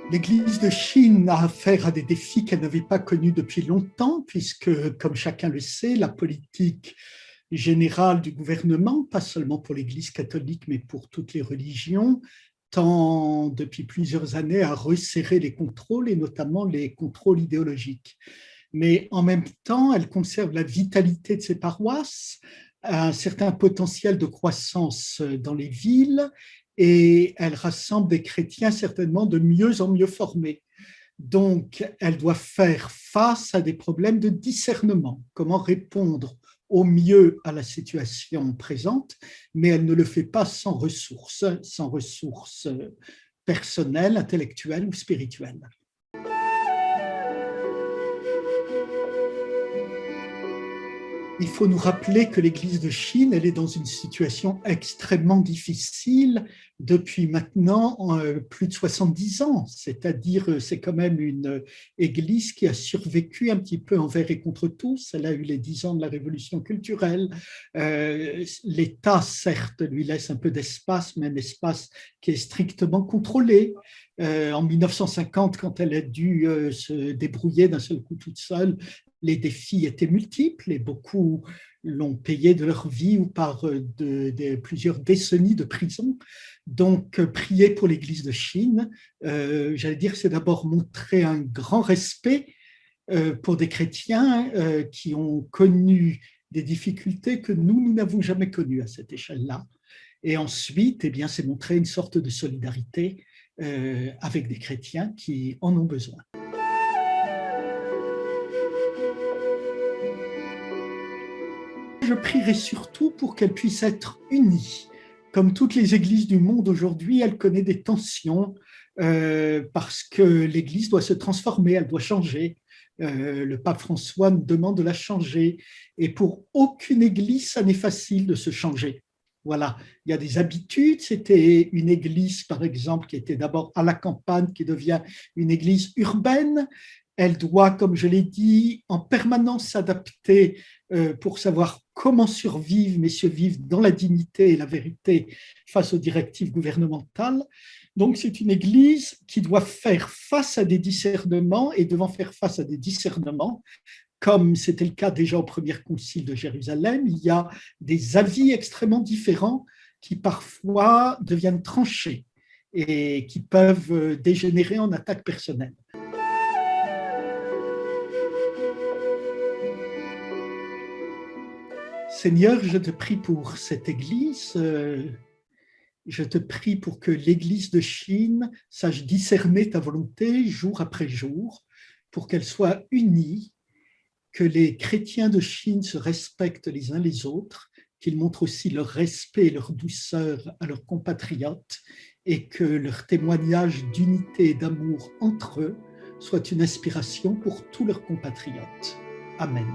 L'Église de Chine a affaire à des défis qu'elle n'avait pas connus depuis longtemps, puisque, comme chacun le sait, la politique générale du gouvernement, pas seulement pour l'Église catholique, mais pour toutes les religions, tend depuis plusieurs années à resserrer les contrôles, et notamment les contrôles idéologiques. Mais en même temps, elle conserve la vitalité de ses paroisses, un certain potentiel de croissance dans les villes, et elle rassemble des chrétiens certainement de mieux en mieux formés. Donc, elle doit faire face à des problèmes de discernement. Comment répondre au mieux à la situation présente, mais elle ne le fait pas sans ressources personnelles, intellectuelles ou spirituelles. Il faut nous rappeler que l'Église de Chine, elle est dans une situation extrêmement difficile depuis maintenant plus de 70 ans. C'est-à-dire, c'est quand même une Église qui a survécu un petit peu envers et contre tous. Elle a eu les 10 ans de la révolution culturelle. L'État, certes, lui laisse un peu d'espace, mais un espace qui est strictement contrôlé. En 1950, quand elle a dû se débrouiller d'un seul coup toute seule, les défis étaient multiples et beaucoup l'ont payé de leur vie ou par plusieurs décennies de prison. Donc, prier pour l'Église de Chine, j'allais dire, c'est d'abord montrer un grand respect pour des chrétiens qui ont connu des difficultés que nous n'avons jamais connues à cette échelle-là. Et ensuite, eh bien, c'est montrer une sorte de solidarité avec des chrétiens qui en ont besoin. Je prierai surtout pour qu'elle puisse être unie. Comme toutes les églises du monde aujourd'hui, elle connaît des tensions parce que l'église doit se transformer, elle doit changer. Le pape François nous demande de la changer. Et pour aucune église, ça n'est facile de se changer. Voilà, il y a des habitudes. C'était une église, par exemple, qui était d'abord à la campagne, qui devient une église urbaine. Elle doit, comme je l'ai dit, en permanence s'adapter pour savoir comment survivre, mais survivre dans la dignité et la vérité face aux directives gouvernementales. Donc, c'est une Église qui doit faire face à des discernements et devant faire face à des discernements, comme c'était le cas déjà au premier concile de Jérusalem, il y a des avis extrêmement différents qui parfois deviennent tranchés et qui peuvent dégénérer en attaques personnelles. Seigneur, je te prie pour cette Église, je te prie pour que l'Église de Chine sache discerner ta volonté jour après jour, pour qu'elle soit unie, que les chrétiens de Chine se respectent les uns les autres, qu'ils montrent aussi leur respect et leur douceur à leurs compatriotes, et que leur témoignage d'unité et d'amour entre eux soit une inspiration pour tous leurs compatriotes. Amen.